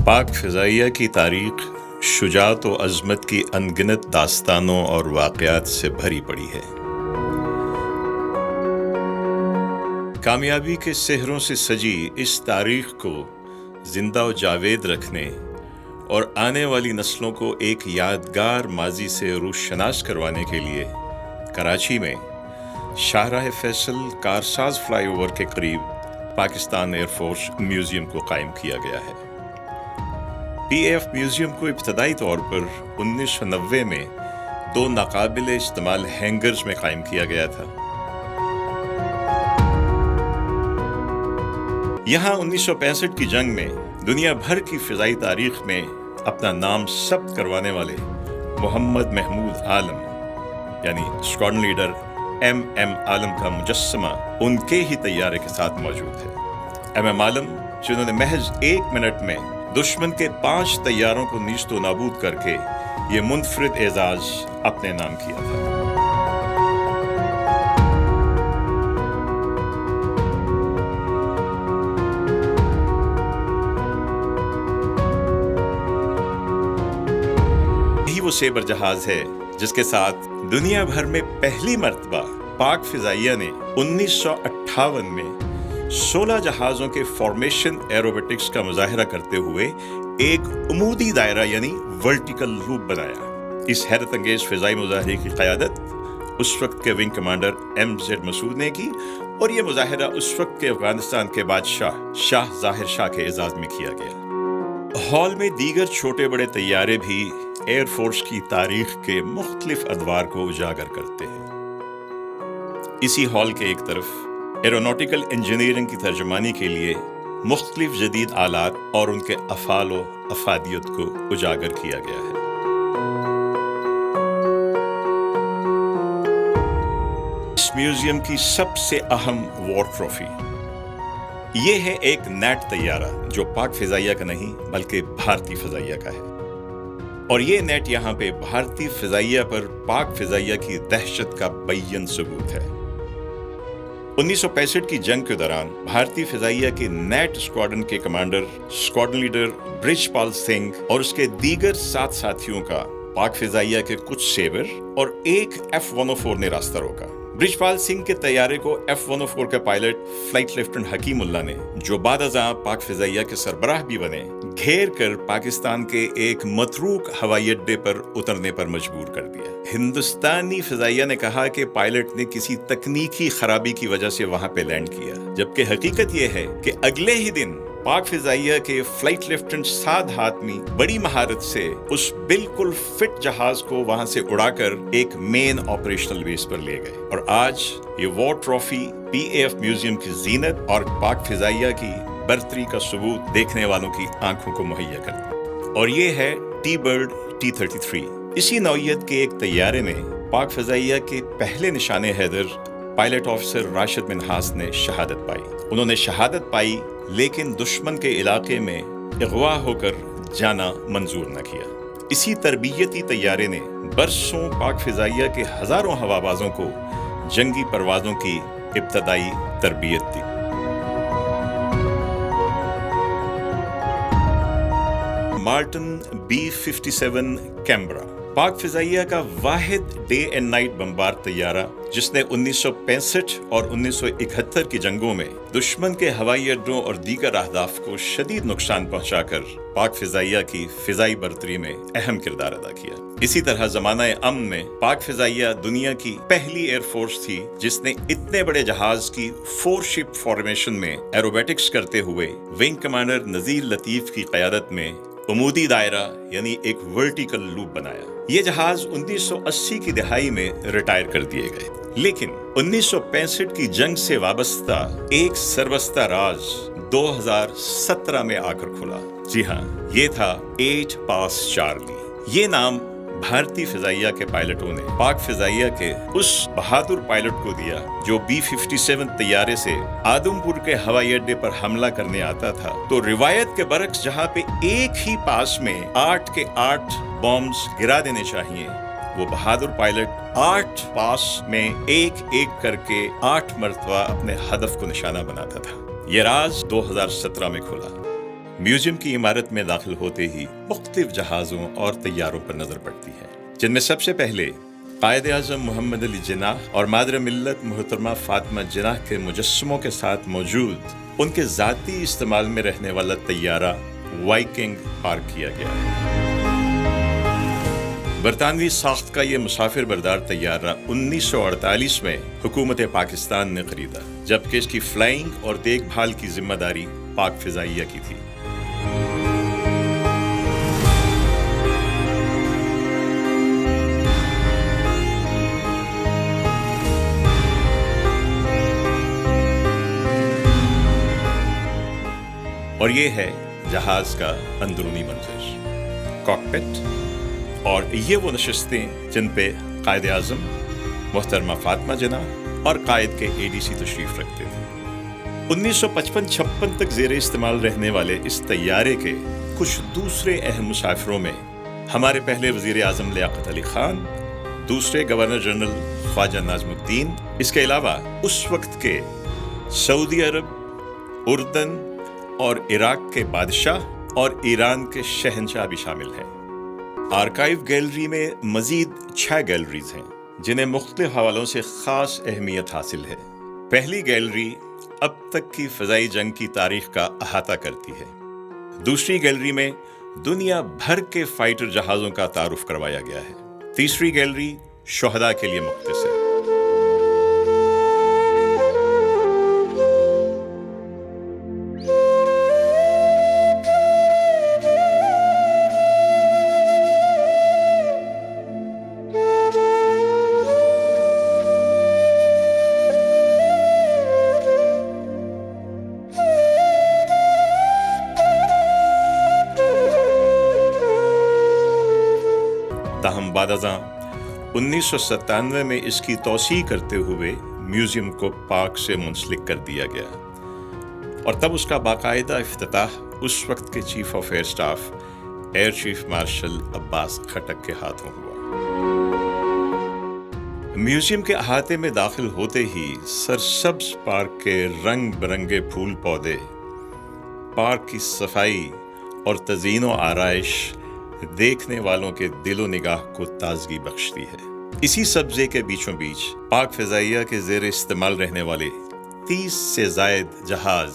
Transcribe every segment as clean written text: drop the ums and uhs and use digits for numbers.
पाक फ़िज़ाइया की तारीख़ शुजाअत व अज़मत की अनगिनत दास्तानों और वाक़यात से भरी पड़ी है। कामयाबी के सेहरों से सजी इस तारीख़ को ज़िंदा व जावेद रखने और आने वाली नस्लों को एक यादगार माज़ी से रूशनास करवाने के लिए कराची में शाहराह फैसल कारसाज फ्लाईओवर के करीब पाकिस्तान एयरफोर्स म्यूज़ियम को कायम किया गया है। PAF म्यूज़ियम को इब्तदाई तौर पर 1990 में 2 नाकाबिल इस्तेमाल हैंगर्स में कायम किया गया था। यहाँ 1965 की जंग में दुनिया भर की फ़िज़ाई तारीख़ में अपना नाम सब्त करवाने वाले मोहम्मद महमूद आलम यानी स्क्वाड्रन लीडर MM आलम का मुजस्समा उनके ही तैयारे के साथ मौजूद है। MM आलम जिन्होंने महज 1 मिनट में दुश्मन के 5 तैयारों को नीस्तो नाबूद करके ये मुनफरिद एजाज अपने नाम किया था। यही वो सेबर जहाज है जिसके साथ दुनिया भर में पहली मर्तबा पाक फ़िज़ाइया ने 1958 में 16 जहाज़ों के फॉर्मेशन एरोबेटिक्स का मुजाहरा करते हुए एक उमूदी दायरा यानी वर्टिकल लूप बनाया। इस हैरत अंगेज फ़िज़ाई मुजाहरे की क़यादत उस वक्त के विंग कमांडर MZ मसूद ने की और यह मुजाहरा उस वक्त के अफगानिस्तान के बादशाह शाह ज़ाहिर शाह के एजाज़ में किया गया। हॉल में दीगर छोटे बड़े तैयारे भी एयरफोर्स की तारीख़ के मुख्तलिफ अदवार को उजागर करते हैं। इसी हॉल के एक तरफ एरोनॉटिकल इंजीनियरिंग की तर्जुमानी के लिए मुख्तलिफ जदीद आलात और उनके अफ़ाल व अफादियत को उजागर किया गया है। इस म्यूज़ियम की सबसे अहम वॉर ट्रॉफी ये है एक नेट तैयारा जो पाक फ़िज़ाइया का नहीं बल्कि भारतीय फ़िज़ाइया का है और ये नेट यहाँ पे भारतीय फ़िज़ाइया पर पाक फ़िज़ाइया की दहशत का बय्यन सबूत है। 1965 की जंग के दौरान भारतीय फ़िज़ाइया के नेट स्क्वाड्रन के commander squadron leader Brijpal Singh और उसके दीगर 7 साथियों का पाक फ़िज़ाइया के कुछ सेबर और एक F-104 ने रास्ता रोका। बृजपाल सिंह के तैयारे को F-104 के पायलट फ्लाइट लेफ्टिनेंट हकीमुल्लाह ने, जो बाद-अज़ां पाक फ़िज़ाइया के सरबराह भी बने, घेर कर पाकिस्तान के एक मतरूक हवाई अड्डे पर उतरने पर मजबूर कर दिया। हिंदुस्तानी फ़िज़ाइया ने कहा कि पायलट ने किसी तकनीकी खराबी की वजह से वहां पे लैंड किया, जबकि हकीकत यह है कि अगले ही दिन पाक फ़िज़ाइया के फ्लाइट लेफ्टिनेंट साद हातमी बड़ी महारत से उस बिल्कुल फिट जहाज को वहां से उड़ाकर एक मेन ऑपरेशनल बेस पर ले गए और आज ये वॉर ट्रॉफी PAF म्यूज़ियम की जीनत और पाक फ़िज़ाइया की बर्तरी का सबूत देखने वालों की आंखों को मुहैया करती। और ये है T-Bird T-33। इसी नौइयत के एक तैयारे ने पाक फ़िज़ाइया के पहले निशाने हैदर पायलट ऑफिसर राशिद मिन्हास ने शहादत पाई। उन्होंने शहादत पाई लेकिन दुश्मन के इलाके में अगवा होकर जाना मंजूर न किया। इसी तरबियती तैयारे ने बरसों पाक फ़िज़ाइया के हज़ारों हवाबाजों को जंगी परवाज़ों की इब्तदाई तरबियत दी। मार्टिन B-57 कैम्ब्रा पाक फ़िज़ाइया का वाहिद डे एंड नाइट बमबार तैयारा जिसने 1965 और 1971 की जंगों में दुश्मन के हवाई अड्डों और दीगर अहदाफ को शदीद नुकसान पहुंचाकर पाक फ़िज़ाइया की फ़िज़ाई बर्तरी में अहम किरदार अदा किया। इसी तरह ज़माना अमन में पाक फ़िज़ाइया दुनिया की पहली एयरफोर्स थी जिसने इतने बड़े जहाज की 4 शिप फॉर्मेशन में एरोबेटिक्स करते हुए विंग कमांडर नज़ीर लतीफ़ की क़यादत में उमूदी दायरा यानी एक वर्टिकल लूप बनाया। ये जहाज 1980 की दिहाई में रिटायर कर दिए गए, लेकिन 1965 की जंग से वाबस्ता एक सरबस्ता राज 2017 में आकर खुला। जी हाँ, ये था 8 पास चार्ली। ये नाम भारतीय फ़िज़ाइया के पायलटों ने पाक फ़िज़ाइया के उस बहादुर पायलट को दिया जो B-57 तैयारे से आदमपुर के हवाई अड्डे पर हमला करने आता था। तो रिवायत के बरक्स जहां पे एक ही पास में 8 के 8 बॉम्ब्स गिरा देने चाहिए, वो बहादुर पायलट 8 पास में एक एक करके 8 मरतबा अपने हदफ को निशाना बनाता था। ये राज 2017 में खुला। म्यूजियम की इमारत में दाखिल होते ही मुख्तलिफ जहाज़ों और तैयारों पर नजर पड़ती है, जिनमें सबसे पहले कायद आज़म मोहम्मद अली जिन्नाह और मादर मिल्लत मोहतरमा फातिमा जिन्नाह के मुजस्समों के साथ मौजूद उनके ज़ाती इस्तेमाल में रहने वाला तैयारा वाइकिंग पार्क किया गया है। बरतानवी साख्त का ये मुसाफिर बरदार तैयारा 1948 में हुकूमत पाकिस्तान ने खरीदा, जबकि इसकी फ्लाइंग और देखभाल की जिम्मेदारी पाक फिजाइया की थी। और ये है जहाज का अंदरूनी मंजर, कॉकपिट, और ये वो नशिस्तें जिन पे कायद आज़म मोहतरमा फातिमा जिन्नाह और कायद के एडीसी तशरीफ रखते थे। 1955-56 तक ज़ेरे इस्तेमाल रहने वाले इस तैयारे के कुछ दूसरे अहम मुसाफिरों में हमारे पहले वज़ीर आज़म लियाकत अली खान, दूसरे गवर्नर जनरल ख्वाजा नाज़मुद्दीन, इसके अलावा उस वक्त के सऊदी अरब, उर्दन और इराक के बादशाह और ईरान के शहंशाह भी शामिल हैं। आर्काइव गैलरी में मजीद 6 गैलरीज हैं, जिन्हें मुख्तलिफ हवालों से ख़ास अहमियत हासिल है। पहली गैलरी अब तक की फ़ज़ाई जंग की तारीख़ का अहाता करती है। दूसरी गैलरी में दुनिया भर के फाइटर जहाज़ों का तारुफ करवाया गया है। तीसरी गैलरी शुहदा के लिए मुख्तस है। ताहम बादज़ां 1997 में इसकी तौसी करते हुए म्यूज़ियम को पार्क से मुंसलिक कर दिया गया, और तब उसका बाकायदा इफ्तिताह उस वक्त के chief of air staff air chief marshal Abbas Khattak के हाथों हुआ। म्यूज़ियम के अहाते में दाखिल होते ही सरसब्ज पार्क के रंग बिरंगे फूल पौधे, पार्क की सफाई और तज़ीन व आराइश देखने वालों के दिलो निगाह को ताजगी बख्शती है। इसी सब्जे के बीचों बीच पाक फिजाइया के ज़ेर इस्तेमाल रहने वाले 30 से ज़ायद जहाज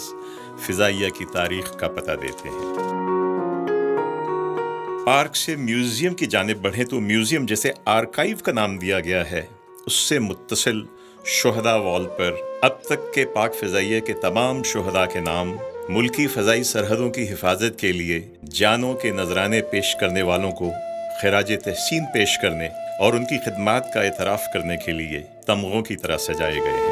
फिजाइया की तारीख का पता देते हैं। पार्क से म्यूज़ियम की जानिब बढ़े तो म्यूज़ियम जैसे आर्काइव का नाम दिया गया है, उससे मुत्तसिल शुहदा वॉल पर अब तक के पाक फिजाइया के तमाम शुहदा के नाम, मुल्की फ़ज़ाई सरहदों की हिफाजत के लिए जानों के नजराने पेश करने वालों को खिराज तहसीन पेश करने और उनकी खिदमात का एतराफ़ करने के लिए तमगों की तरह सजाए गए हैं।